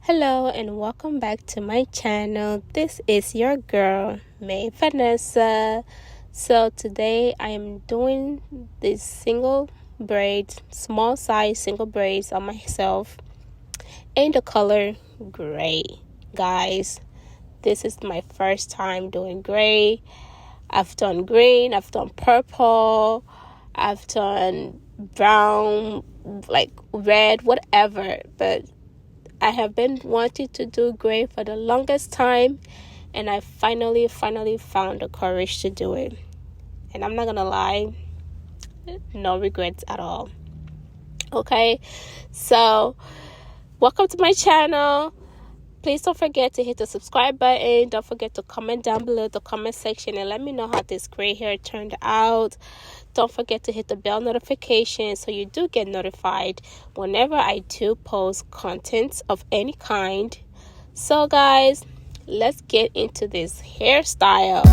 Hello and welcome back to my channel. This is your girl, May Vanessa. So today I am doing these single braids, small size single braids on myself in the color gray. Guys, this is my first time doing gray. I've done green, I've done purple, I've done brown, like red, whatever, but I have been wanting to do gray for the longest time, and I finally found the courage to do it. And I'm not gonna lie, no regrets at all. Okay, so welcome to my channel. Please don't forget to hit the subscribe button. Don't forget to comment down below the comment section and let me know how this gray hair turned out. Don't forget to hit the bell notification so you do get notified whenever I do post content of any kind. So guys, let's get into this hairstyle.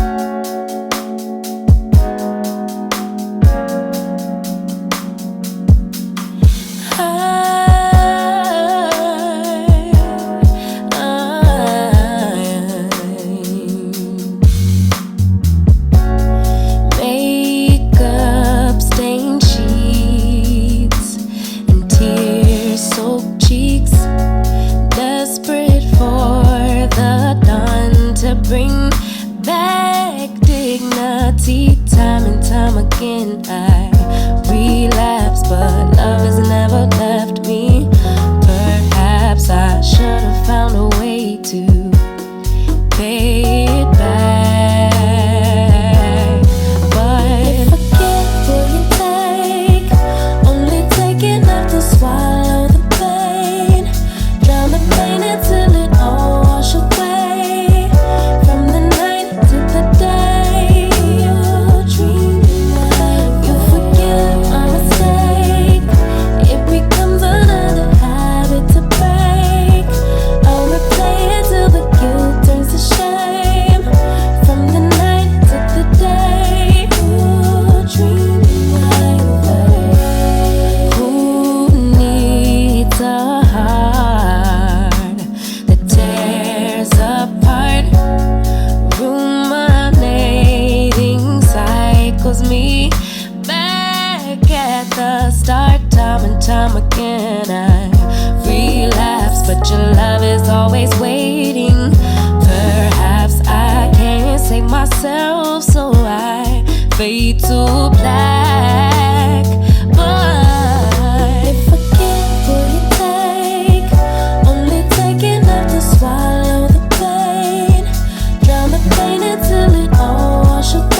Bring back dignity. Time and time again I relapse, but love has never left me. Perhaps I should have found a way to pay it back. But if I get what you take, only take enough to swallow the pain. Drown the pain until it all washes away. Me back at the start, time and time again I relapse, but your love is always waiting. Perhaps I can't save myself, so I fade to black. But if I get what you take, only take enough to swallow the pain. Drown the pain until it all washes away.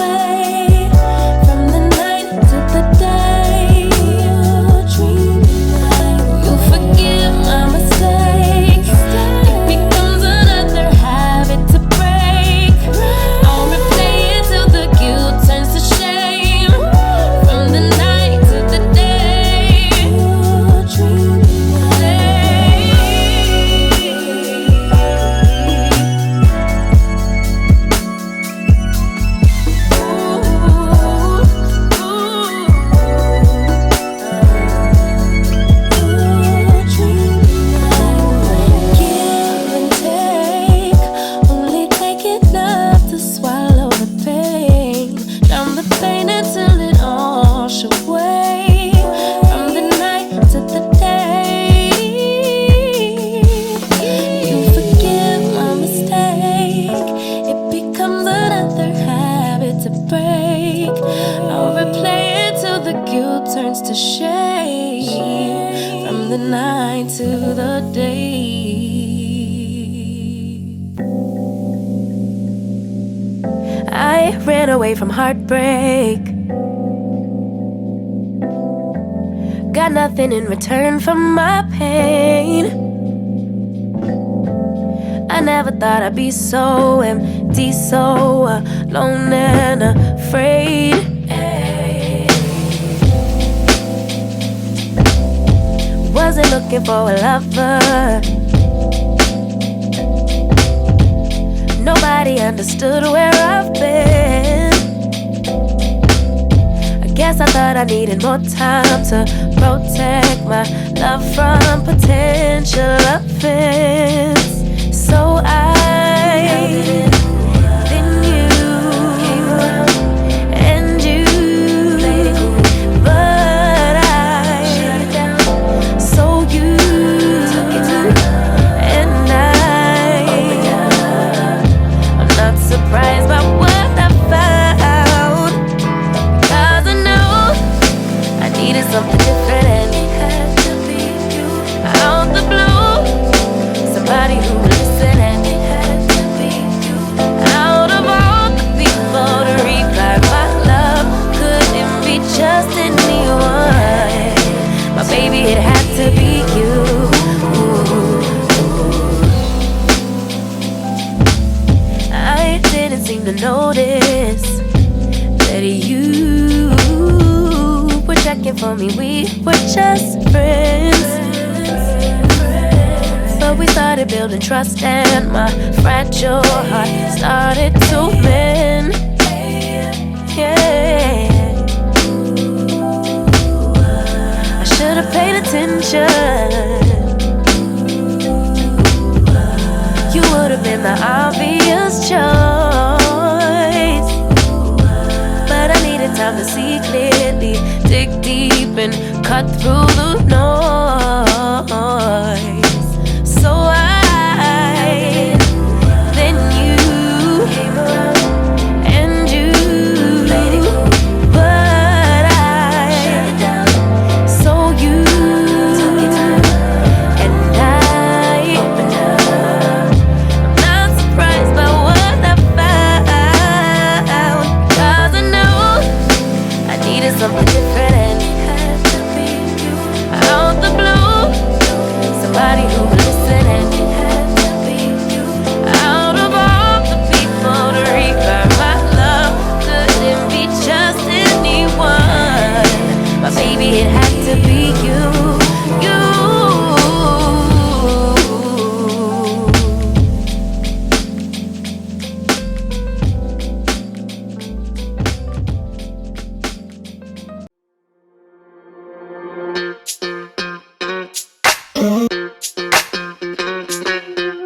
Turns to shame from the night to the day. I ran away from heartbreak, got nothing in return for my pain. I never thought I'd be so empty, so alone and afraid. Wasn't looking for a lover. Nobody understood where I've been. I guess I thought I needed more time to protect my love from potential offense. told me we were just friends. But we started building trust and my fragile heart started to mend. Yeah, I should've paid attention. You would've been the obvious choice, but I needed time to see clearly, dig deep and cut through the noise. So then you came around and you played it cool, but I shut it down. So you took your time and I opened up. I'm not surprised by what I found, 'cause I know I needed something different and it had to be you. Out the blue, somebody who would listen and it had to be you. Out of all the people to require my love, couldn't be just anyone. But baby, it had to be you, you.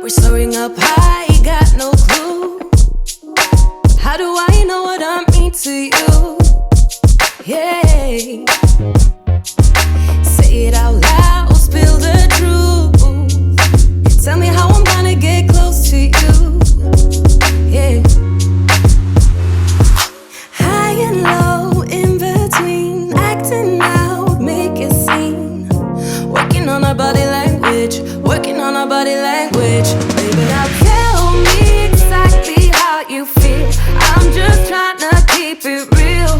We're soaring up high, got no clue. How do I know what I mean to you? Yeah. Say it out loud, spill the truth. Tell me how I'm gonna get close to you. Yeah. High and low, in between, acting out, make a scene. Working on our body language, working on our body language. Baby, now tell me exactly how you feel. I'm just trying to keep it real.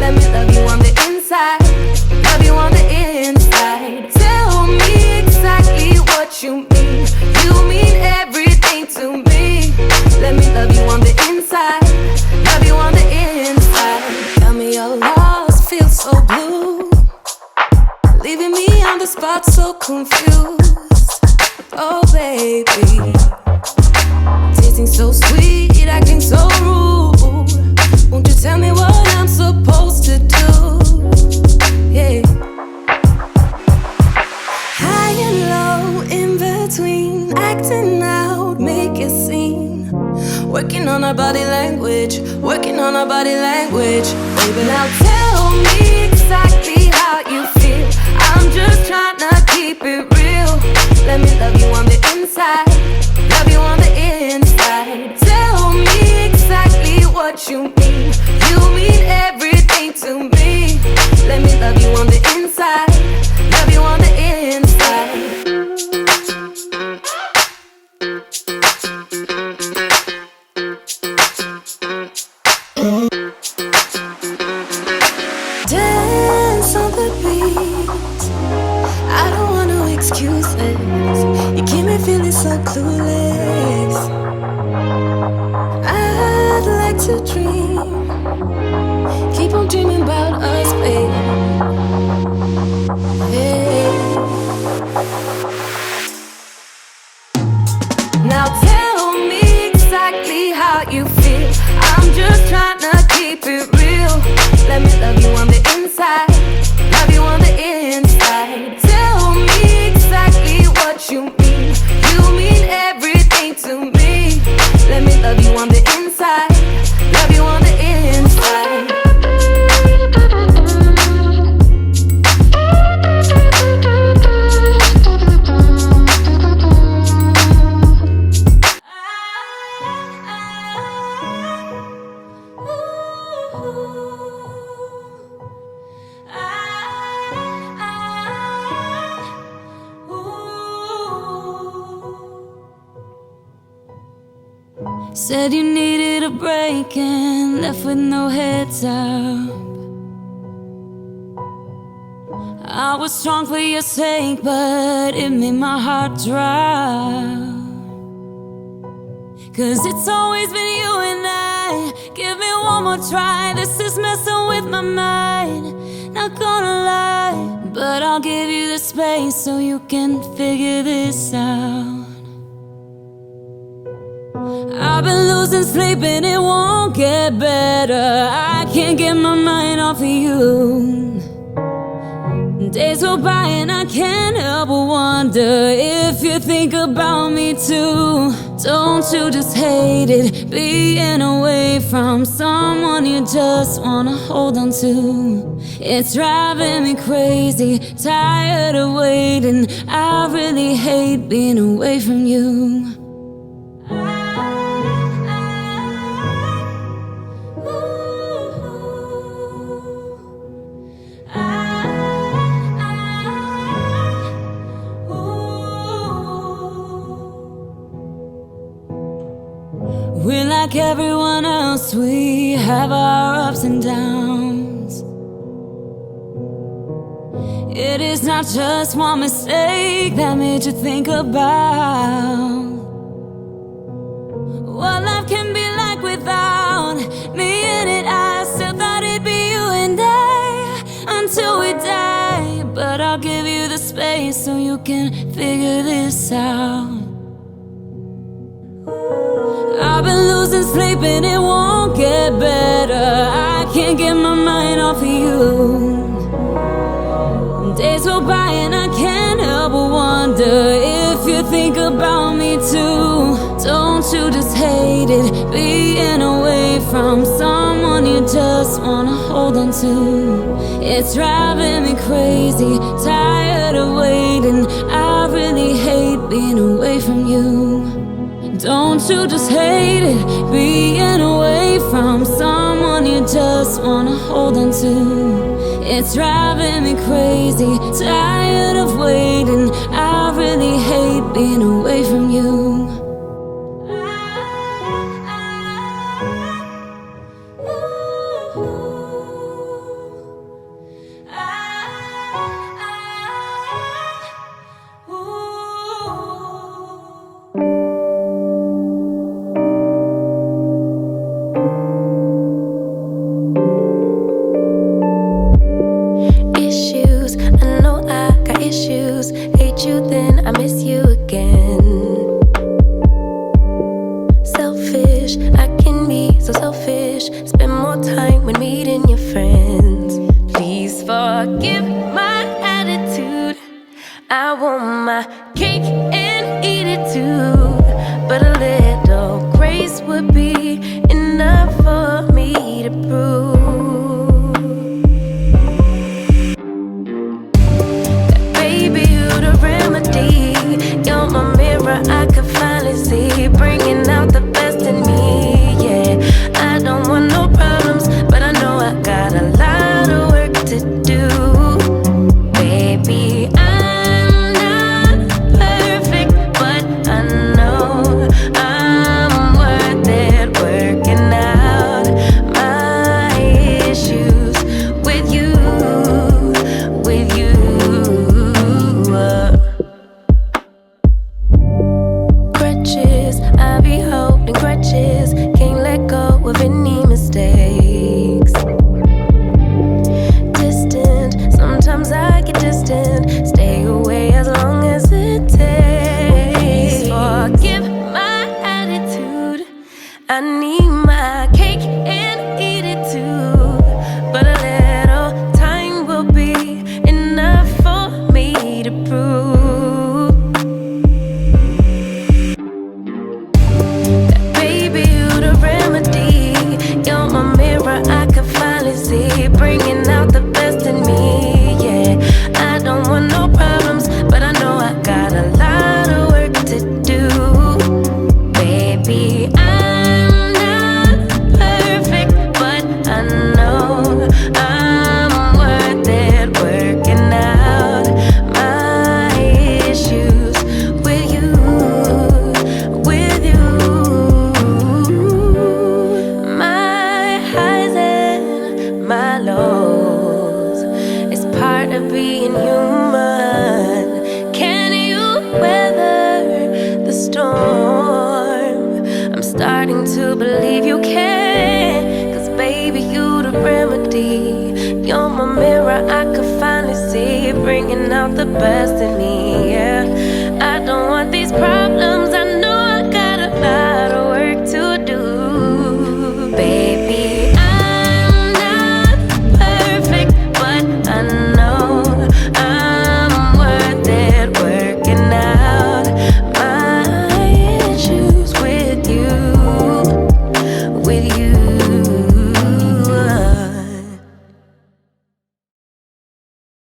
Let me love you on the inside, love you on the inside. Tell me exactly what you mean. You mean everything to me. Let me love you on the inside, love you on the inside. Tell me you're lost, feel so blue, leaving me on the spot so confused. Oh baby, tasting so sweet, acting so rude. Won't you tell me what I'm supposed to do? Yeah. High and low, in between, acting out, make a scene. Working on our body language, working on our body language. Baby, now tell me exactly how you feel. I'm just trying to keep it real. Let me love you on the inside, love you on the inside. Tell me exactly what you mean. You mean everything to me. Let me love you on the inside, love you on the inside. Dance on the beat, I don't want no excuses. You keep me feeling so clueless. I'd like to dream, keep on dreaming about us, baby. Hey. Now tell me exactly how you feel. I'm just trying to keep it real. Let me love you on the inside, love you on the inside. Tell me exactly what you mean. You mean everything to me. Let me love you on the inside, love you on the inside. Said you needed a break and left with no heads up. I was strong for your sake, but it made my heart drop. 'Cause it's always been you and I. Give me one more try, this is messing with my mind. not gonna lie, but I'll give you the space so you can figure this out. I've been losing sleep and it won't get better. I can't get my mind off of you. Days go by and I can't help but wonder if you think about me too. Don't you just hate it, being away from someone you just wanna hold on to? It's driving me crazy, tired of waiting. I really hate being away from you. We're like everyone else, we have our ups and downs. It is not just one mistake that made you think about what life can be like without me in it. I still thought it'd be you and I until we die. But I'll give you the space so you can figure this out. I've been losing sleep and it won't get better. I can't get my mind off of you. Days go by and I can't help but wonder if you think about me too. Don't you just hate it, being away from someone you just wanna hold on to? It's driving me crazy, tired of waiting. I really hate being away from you. Don't you just hate it, being away from someone you just wanna hold on to? It's driving me crazy, tired of waiting. I really hate being away from you. Hate you, then I miss you again. Selfish, I can be so selfish. Spend more time when meeting your friends. Please forgive my attitude. I want my cake and eat it too. But a little grace would be enough for me to prove. You're my mirror, I can finally see, bringing out the best in me, yeah. I don't want no problems, but I know I got a lot of work to do. Baby, I'm not perfect, but I know I'm worth it, working out my issues with you, with you. I be holding grudges, can't let go of any mistakes. Distant, sometimes I get distant. Stay away as long as it takes. Please forgive my attitude. I need my cake and eat it too. But a little time will be enough for me to prove. You're my mirror, I can finally see, bringing out the best in me, yeah. I don't want no problems, but I know I got a lot of work to do. Baby, I'm not perfect, but I know I'm worth it, working out my issues with you, with you. My lows, it's part of being human. Can you weather the storm? I'm starting to believe you can, 'cause baby, you the remedy. You're my mirror, I could finally see, bringing out the best in me.